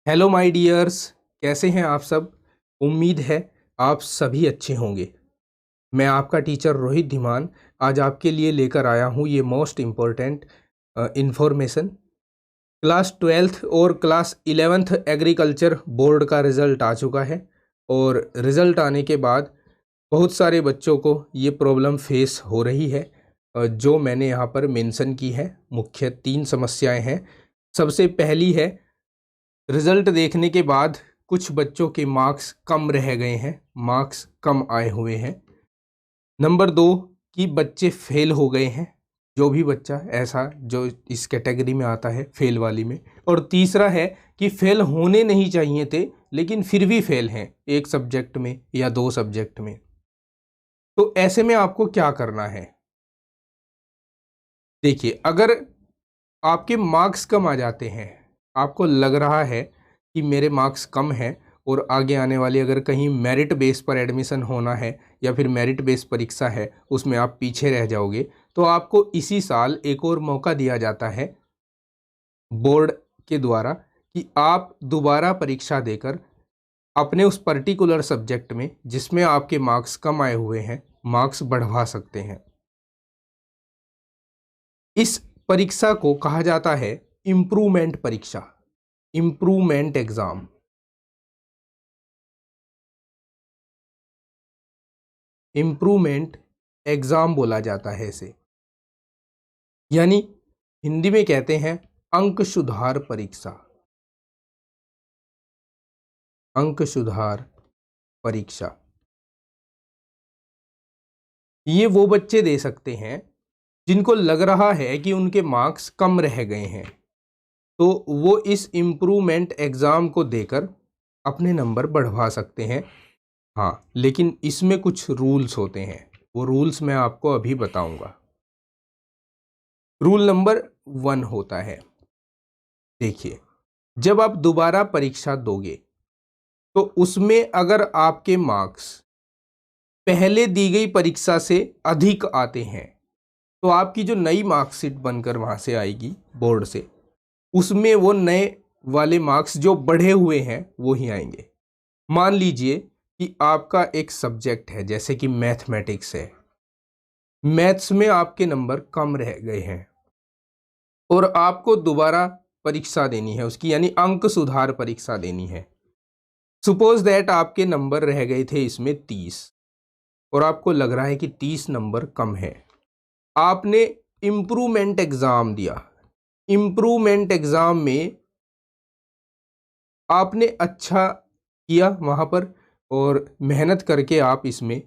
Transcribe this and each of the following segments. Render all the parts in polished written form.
Hello my dears, कैसे हैं आप सब। उम्मीद है आप सभी अच्छे होंगे। मैं आपका टीचर रोहित धीमान आज आपके लिए लेकर आया हूँ ये most important information. Class 12th और क्लास 11th एग्रीकल्चर बोर्ड का रिज़ल्ट आ चुका है और रिज़ल्ट आने के बाद बहुत सारे बच्चों को ये प्रॉब्लम फेस हो रही है। जो मैंने यहाँ पर मेंशन की है, मुख्य 3 समस्याएं हैं। सबसे पहली है, रिजल्ट देखने के बाद कुछ बच्चों के मार्क्स कम रह गए हैं, मार्क्स कम आए हुए हैं। नंबर 2 कि बच्चे फेल हो गए हैं, जो भी बच्चा ऐसा जो इस कैटेगरी में आता है फेल वाली में। और तीसरा है कि फेल होने नहीं चाहिए थे लेकिन फिर भी फेल हैं एक सब्जेक्ट में या 2 सब्जेक्ट में। तो ऐसे में आपको क्या करना है, देखिए, अगर आपके मार्क्स कम आ जाते हैं, आपको लग रहा है कि मेरे मार्क्स कम हैं और आगे आने वाली अगर कहीं मेरिट बेस पर एडमिशन होना है या फिर मेरिट बेस परीक्षा है उसमें आप पीछे रह जाओगे, तो आपको इसी साल एक और मौका दिया जाता है बोर्ड के द्वारा कि आप दोबारा परीक्षा देकर अपने उस पर्टिकुलर सब्जेक्ट में जिसमें आपके मार्क्स कम आए हुए हैं मार्क्स बढ़वा सकते हैं। इस परीक्षा को कहा जाता है इम्प्रूवमेंट परीक्षा, इम्प्रूवमेंट एग्जाम। इम्प्रूवमेंट एग्जाम बोला जाता है इसे, यानी हिंदी में कहते हैं अंक सुधार परीक्षा। अंक सुधार परीक्षा ये वो बच्चे दे सकते हैं जिनको लग रहा है कि उनके मार्क्स कम रह गए हैं, तो वो इस इम्प्रूवमेंट एग्जाम को देकर अपने नंबर बढ़वा सकते हैं। हाँ, लेकिन इसमें कुछ रूल्स होते हैं, वो रूल्स मैं आपको अभी बताऊंगा। रूल नंबर 1 होता है, देखिए, जब आप दोबारा परीक्षा दोगे तो उसमें अगर आपके मार्क्स पहले दी गई परीक्षा से अधिक आते हैं तो आपकी जो नई मार्कशीट बनकर वहां से आएगी बोर्ड से, उसमें वो नए वाले मार्क्स जो बढ़े हुए हैं वो ही आएंगे। मान लीजिए कि आपका एक सब्जेक्ट है जैसे कि मैथमेटिक्स है, मैथ्स में आपके नंबर कम रह गए हैं और आपको दोबारा परीक्षा देनी है उसकी, यानी अंक सुधार परीक्षा देनी है। सपोज दैट आपके नंबर रह गए थे इसमें 30 और आपको लग रहा है कि 30 नंबर कम है। आपने इम्प्रूवमेंट एग्जाम दिया, इम्प्रूवमेंट एग्जाम में आपने अच्छा किया वहाँ पर और मेहनत करके आप इसमें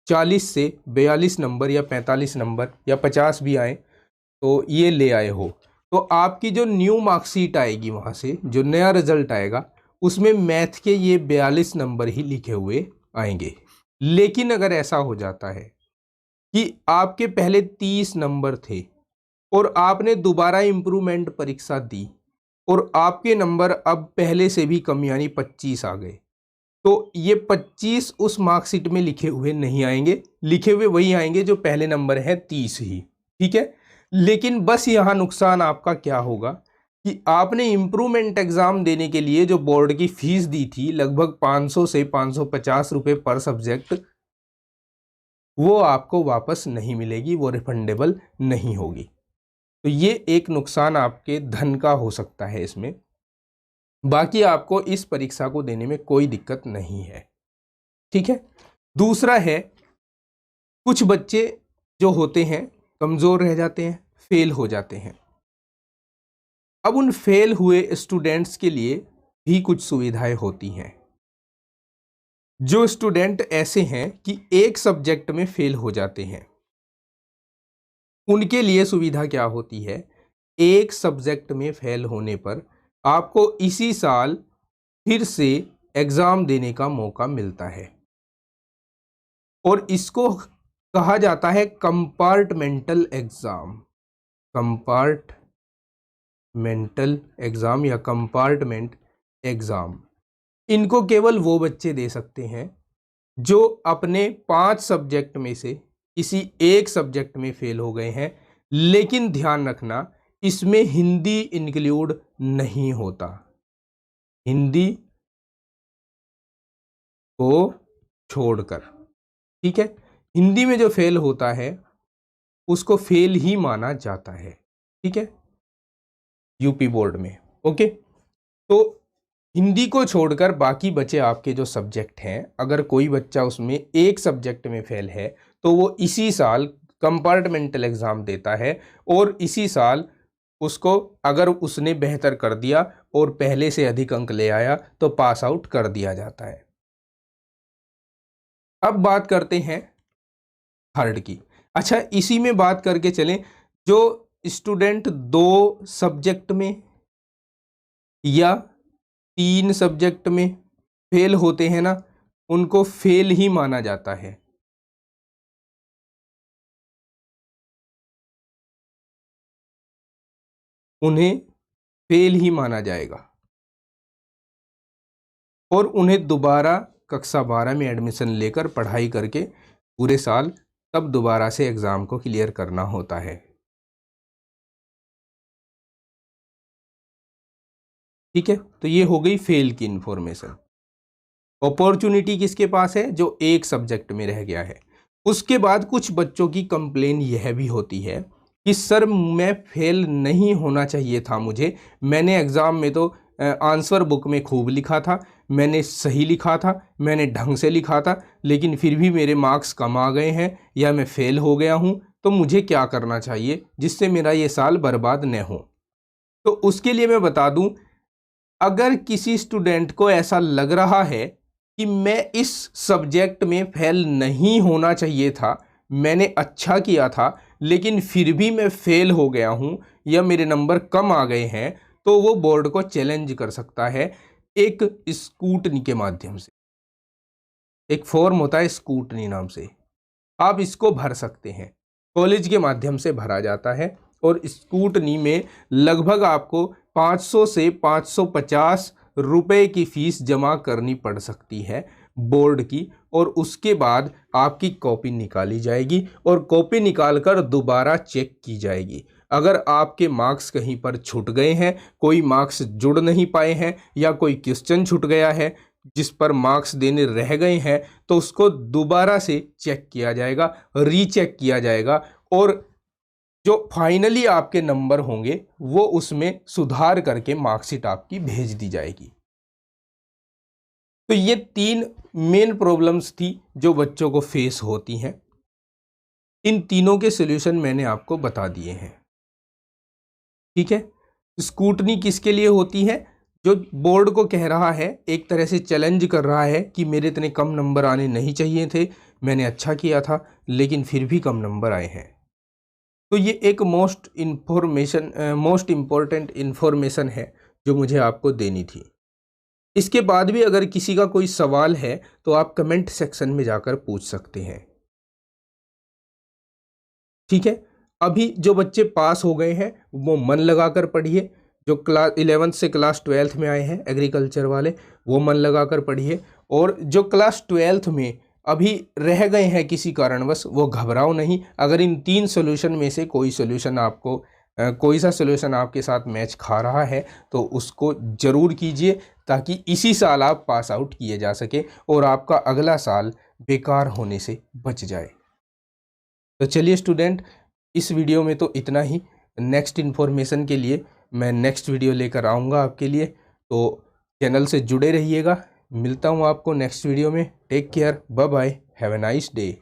40 से 42 नंबर या 45 नंबर या 50 भी आए तो ये ले आए हो, तो आपकी जो न्यू मार्कशीट आएगी वहाँ से जो नया रिजल्ट आएगा उसमें मैथ के ये 42 नंबर ही लिखे हुए आएंगे। लेकिन अगर ऐसा हो जाता है कि आपके पहले 30 नंबर थे और आपने दोबारा इम्प्रूवमेंट परीक्षा दी और आपके नंबर अब पहले से भी कम यानी 25 आ गए, तो ये 25 उस मार्कशीट में लिखे हुए नहीं आएंगे, लिखे हुए वही आएंगे जो पहले नंबर है 30 ही, ठीक है। लेकिन बस यहाँ नुकसान आपका क्या होगा कि आपने इम्प्रूवमेंट एग्जाम देने के लिए जो बोर्ड की फीस दी थी लगभग 500 से 550 रुपये पर सब्जेक्ट, वो आपको वापस नहीं मिलेगी, वो रिफंडेबल नहीं होगी। तो ये एक नुकसान आपके धन का हो सकता है इसमें। बाकी आपको इस परीक्षा को देने में कोई दिक्कत नहीं है, ठीक है। दूसरा है, कुछ बच्चे जो होते हैं कमजोर रह जाते हैं, फेल हो जाते हैं। अब उन फेल हुए स्टूडेंट्स के लिए भी कुछ सुविधाएं होती हैं। जो स्टूडेंट ऐसे हैं कि एक सब्जेक्ट में फेल हो जाते हैं उनके लिए सुविधा क्या होती है, एक सब्जेक्ट में फेल होने पर आपको इसी साल फिर से एग्जाम देने का मौका मिलता है और इसको कहा जाता है कंपार्टमेंटल एग्जाम। कंपार्टमेंटल एग्जाम या कंपार्टमेंट एग्जाम, इनको केवल वो बच्चे दे सकते हैं जो अपने 5 सब्जेक्ट में से किसी एक सब्जेक्ट में फेल हो गए हैं। लेकिन ध्यान रखना, इसमें हिंदी इंक्लूड नहीं होता। हिंदी को छोड़कर, ठीक है। हिंदी में जो फेल होता है उसको फेल ही माना जाता है, ठीक है, यूपी बोर्ड में। ओके, तो हिंदी को छोड़कर बाकी बचे आपके जो सब्जेक्ट हैं, अगर कोई बच्चा उसमें एक सब्जेक्ट में फेल है तो वो इसी साल कंपार्टमेंटल एग्जाम देता है, और इसी साल उसको अगर उसने बेहतर कर दिया और पहले से अधिक अंक ले आया तो पास आउट कर दिया जाता है। अब बात करते हैं थर्ड की। अच्छा, इसी में बात करके चलें, जो स्टूडेंट 2 सब्जेक्ट में या 3 सब्जेक्ट में फेल होते हैं ना, उनको फेल ही माना जाता है। उन्हें फेल ही माना जाएगा और उन्हें दोबारा कक्षा 12 में एडमिशन लेकर पढ़ाई करके पूरे साल तब दोबारा से एग्जाम को क्लियर करना होता है, ठीक है। तो ये हो गई फेल की इंफॉर्मेशन। अपॉर्चुनिटी किसके पास है? जो एक सब्जेक्ट में रह गया है। उसके बाद कुछ बच्चों की कंप्लेन यह भी होती है कि सर मैं फेल नहीं होना चाहिए था मुझे, मैंने एग्ज़ाम में तो आंसर बुक में खूब लिखा था, मैंने सही लिखा था, मैंने ढंग से लिखा था, लेकिन फिर भी मेरे मार्क्स कम आ गए हैं या मैं फेल हो गया हूँ, तो मुझे क्या करना चाहिए जिससे मेरा ये साल बर्बाद न हो। तो उसके लिए मैं बता दूं, अगर किसी स्टूडेंट को ऐसा लग रहा है कि मैं इस सब्जेक्ट में फेल नहीं होना चाहिए था, मैंने अच्छा किया था लेकिन फिर भी मैं फेल हो गया हूं या मेरे नंबर कम आ गए हैं, तो वो बोर्ड को चैलेंज कर सकता है एक स्कूटनी के माध्यम से। एक फॉर्म होता है स्कूटनी नाम से, आप इसको भर सकते हैं, कॉलेज के माध्यम से भरा जाता है। और स्कूटनी में लगभग आपको 500 से 550 रुपए की फीस जमा करनी पड़ सकती है बोर्ड की, और उसके बाद आपकी कॉपी निकाली जाएगी और कॉपी निकालकर दोबारा चेक की जाएगी। अगर आपके मार्क्स कहीं पर छूट गए हैं, कोई मार्क्स जुड़ नहीं पाए हैं या कोई क्वेश्चन छूट गया है जिस पर मार्क्स देने रह गए हैं, तो उसको दोबारा से चेक किया जाएगा, रीचेक किया जाएगा, और जो फाइनली आपके नंबर होंगे वो उसमें सुधार करके मार्कशीट आपकी भेज दी जाएगी। तो ये 3 मेन प्रॉब्लम्स थी जो बच्चों को फेस होती हैं। इन तीनों के सॉल्यूशन मैंने आपको बता दिए हैं, ठीक है। स्कूटनी किसके लिए होती है? जो बोर्ड को कह रहा है, एक तरह से चैलेंज कर रहा है कि मेरे इतने कम नंबर आने नहीं चाहिए थे, मैंने अच्छा किया था लेकिन फिर भी कम नंबर आए हैं। तो ये एक मोस्ट इम्पोर्टेंट इन्फॉर्मेशन है जो मुझे आपको देनी थी। इसके बाद भी अगर किसी का कोई सवाल है तो आप कमेंट सेक्शन में जाकर पूछ सकते हैं, ठीक है। अभी जो बच्चे पास हो गए हैं वो मन लगाकर पढ़िए, जो क्लास 11th से क्लास 12th में आए हैं एग्रीकल्चर वाले, वो मन लगाकर पढ़िए, और जो क्लास 12th में अभी रह गए हैं किसी कारणवश, वो घबराओ नहीं। अगर इन 3 सॉल्यूशन में से कोई सॉल्यूशन आपको कोई सा सॉल्यूशन आपके साथ मैच खा रहा है तो उसको ज़रूर कीजिए, ताकि इसी साल आप पास आउट किए जा सके और आपका अगला साल बेकार होने से बच जाए। तो चलिए स्टूडेंट, इस वीडियो में तो इतना ही। नेक्स्ट इन्फॉर्मेशन के लिए मैं नेक्स्ट वीडियो लेकर आऊँगा आपके लिए, तो चैनल से जुड़े रहिएगा। मिलता हूँ आपको नेक्स्ट वीडियो में। Take care, bye bye, have a nice day.